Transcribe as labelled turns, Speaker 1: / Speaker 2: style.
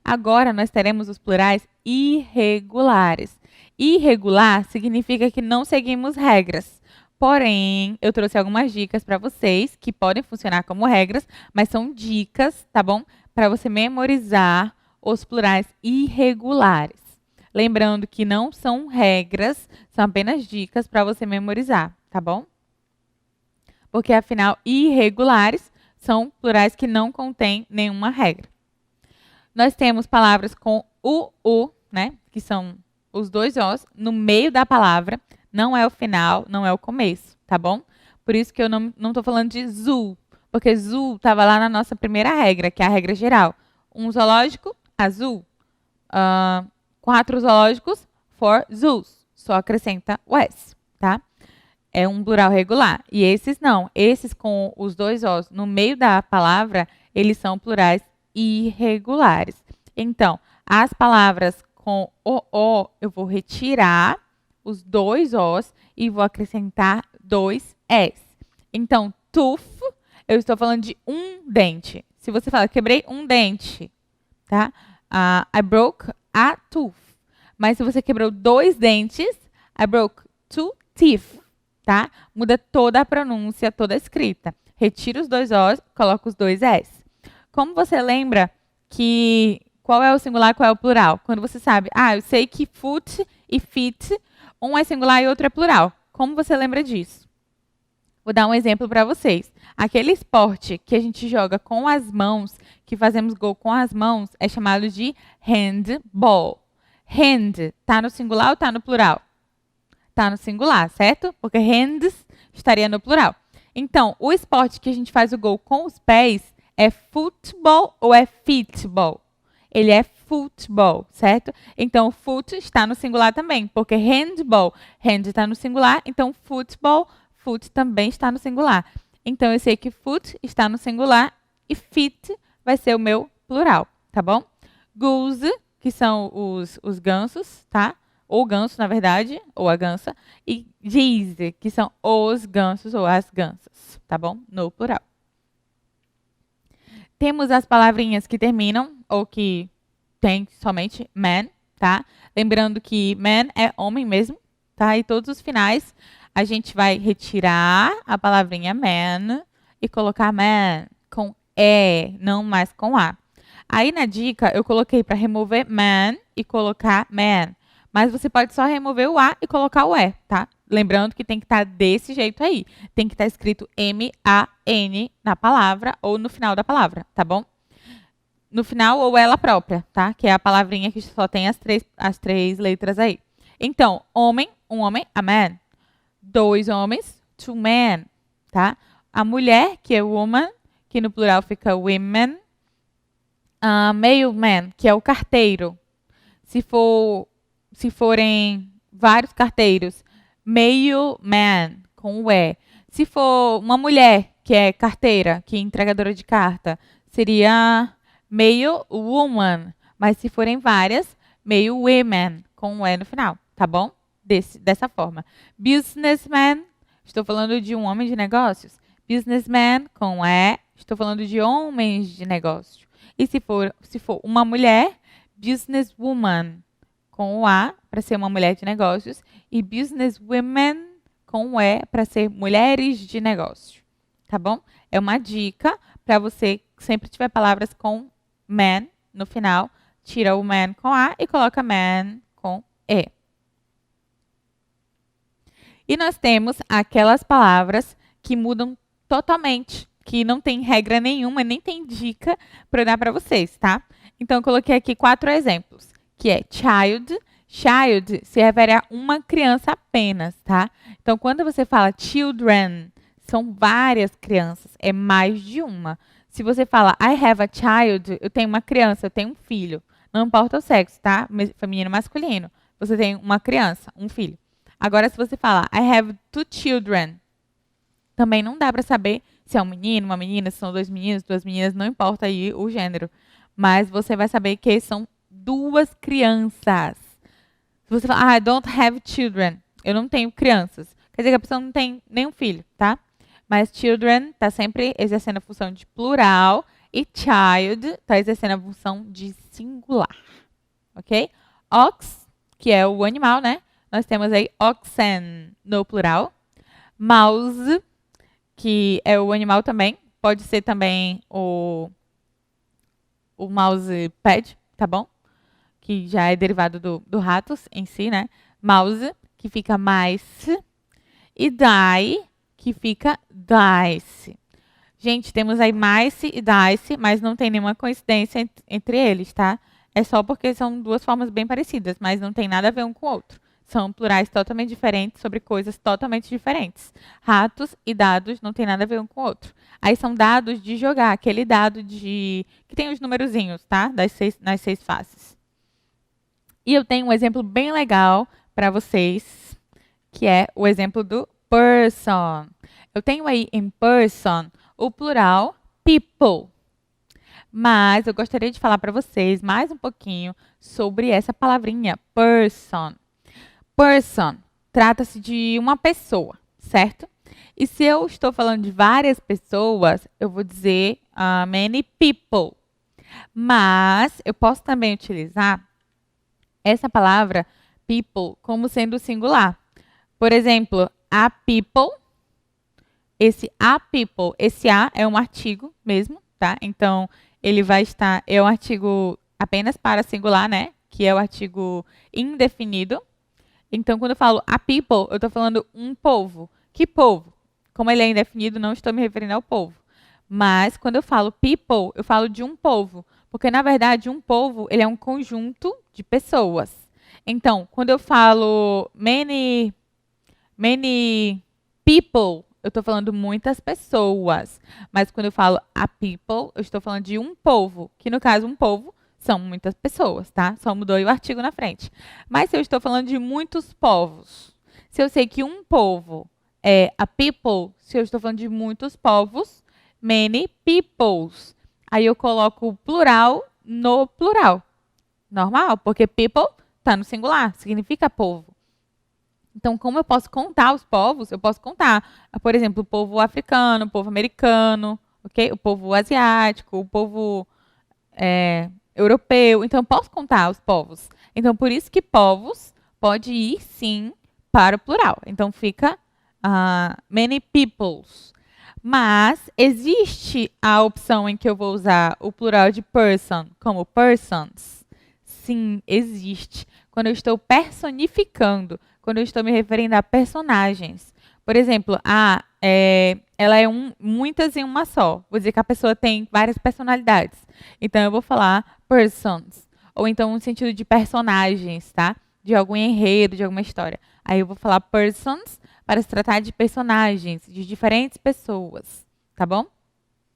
Speaker 1: Agora, nós teremos os plurais irregulares. Irregular significa que não seguimos regras. Porém, eu trouxe algumas dicas para vocês que podem funcionar como regras, mas são dicas, tá bom? Para você memorizar os plurais irregulares. Lembrando que não são regras, são apenas dicas para você memorizar, tá bom? Porque, afinal, irregulares são plurais que não contêm nenhuma regra. Nós temos palavras com u, né? Que são os dois os no meio da palavra. Não é o final, não é o começo, tá bom? Por isso que eu não estou falando de zoo, porque zoo estava lá na nossa primeira regra, que é a regra geral. Um zoológico, azul. 4 zoológicos, 4 zoos. Só acrescenta o S, tá? É um plural regular. E esses não. Esses com os dois os no meio da palavra, eles são plurais irregulares. Então, as palavras com o, eu vou retirar os dois os e vou acrescentar dois s. Então, tooth, eu estou falando de um dente. Se você fala, quebrei um dente, tá? I broke a tooth. Mas se você quebrou dois dentes, I broke two teeth, tá? Muda toda a pronúncia, toda a escrita. Retira os dois os, coloca os dois s. Como você lembra que qual é o singular e qual é o plural? Quando você sabe, eu sei que foot e feet, um é singular e outro é plural. Como você lembra disso? Vou dar um exemplo para vocês. Aquele esporte que a gente joga com as mãos, que fazemos gol com as mãos, é chamado de handball. Hand, tá no singular ou tá no plural? Tá no singular, certo? Porque hands estaria no plural. Então, o esporte que a gente faz o gol com os pés é futebol ou é fitball? Ele é futebol, certo? Então, foot está no singular também, porque handball, hand está no singular, então futebol, foot também está no singular. Então, eu sei que foot está no singular e fit vai ser o meu plural, tá bom? Goose, que são os gansos, tá? Ou ganso, na verdade, ou a gansa. E geese, que são os gansos ou as gansas, tá bom? No plural. Temos as palavrinhas que terminam ou que tem somente man, tá? Lembrando que man é homem mesmo, tá? E todos os finais a gente vai retirar a palavrinha man e colocar man com E, não mais com A. Aí na dica eu coloquei para remover man e colocar man. Mas você pode só remover o A e colocar o E, tá? Lembrando que tem que estar desse jeito aí. Tem que estar escrito M-A-N na palavra ou no final da palavra, tá bom? No final ou ela própria, tá? Que é a palavrinha que só tem as três letras aí. Então, homem, um homem, a man. Dois homens, two men, tá? A mulher, que é woman, que no plural fica women. Mailman, que é o carteiro. Se forem vários carteiros, mailman, com o E. Se for uma mulher, que é carteira, que é entregadora de carta, seria mailwoman. Mas se forem várias, mailwomen, com o E no final, tá bom? Dessa forma. Businessman, estou falando de um homem de negócios. Businessman, com E, estou falando de homens de negócio. E se for uma mulher, businesswoman, com o A, para ser uma mulher de negócios, e businesswomen, com o E, para ser mulheres de negócio. Tá bom? É uma dica para você, sempre tiver palavras com man no final, tira o man com A e coloca man com E. E nós temos aquelas palavras que mudam totalmente, que não tem regra nenhuma, nem tem dica para dar para vocês, tá? Então, eu coloquei aqui 4 exemplos, que é child. Child se refere a uma criança apenas, tá? Então, quando você fala children, são várias crianças, é mais de uma. Se você fala I have a child, eu tenho uma criança, eu tenho um filho. Não importa o sexo, tá? Feminino, masculino. Você tem uma criança, um filho. Agora, se você falar I have 2 children, também não dá para saber se é um menino, uma menina, se são 2 meninos, 2 meninas, não importa aí o gênero. Mas você vai saber que são 2 crianças. Se você falar I don't have children, eu não tenho crianças, quer dizer que a pessoa não tem nenhum filho, tá? Mas children está sempre exercendo a função de plural, E child está exercendo a função de singular, ok? Ox, que é o animal, né? Nós temos aí oxen no plural. Mouse, que é o animal também. Pode ser também o mousepad, tá bom? Que já é derivado do ratos em si, né? Mouse, que fica mice. E die, que fica dice. Gente, temos aí mice e dice, mas não tem nenhuma coincidência entre eles, tá? É só porque são duas formas bem parecidas, mas não tem nada a ver um com o outro. São plurais totalmente diferentes sobre coisas totalmente diferentes. Ratos e dados não tem nada a ver um com o outro. Aí são dados de jogar, aquele dado de que tem os numerozinhos, tá? Nas 6 faces. E eu tenho um exemplo bem legal para vocês, que é o exemplo do person. Eu tenho aí em person o plural people. Mas eu gostaria de falar para vocês mais um pouquinho sobre essa palavrinha person. Person trata-se de uma pessoa, certo? E se eu estou falando de várias pessoas, eu vou dizer many people. Mas eu posso também utilizar essa palavra people como sendo singular. Por exemplo, a people. Esse a people, esse a é um artigo mesmo, tá? Então, ele vai estar, é um artigo apenas para singular, né? Que é o artigo indefinido. Então, quando eu falo a people, eu estou falando um povo. Que povo? Como ele é indefinido, não estou me referindo ao povo. Mas, quando eu falo people, eu falo de um povo. Porque, na verdade, um povo, ele é um conjunto de pessoas. Então, quando eu falo many people, eu estou falando muitas pessoas. Mas quando eu falo a people, eu estou falando de um povo. Que no caso, um povo são muitas pessoas, tá? Só mudou aí o artigo na frente. Mas se eu estou falando de muitos povos, se eu sei que um povo é a people, se eu estou falando de muitos povos, many peoples. Aí eu coloco o plural no plural. Normal, porque people está no singular, significa povo. Então, como eu posso contar os povos? Eu posso contar, por exemplo, o povo africano, o povo americano, ok? O povo asiático, o povo europeu. Então, eu posso contar os povos. Então, por isso que povos pode ir, sim, para o plural. Então, fica many peoples. Mas, existe a opção em que eu vou usar o plural de person como persons? Sim, existe. Quando eu estou personificando, quando eu estou me referindo a personagens. Por exemplo, ela é muitas em uma só. Vou dizer que a pessoa tem várias personalidades. Então, eu vou falar persons. Ou então, no sentido de personagens, tá? De algum enredo, de alguma história. Aí, eu vou falar persons para se tratar de personagens, de diferentes pessoas. Tá bom?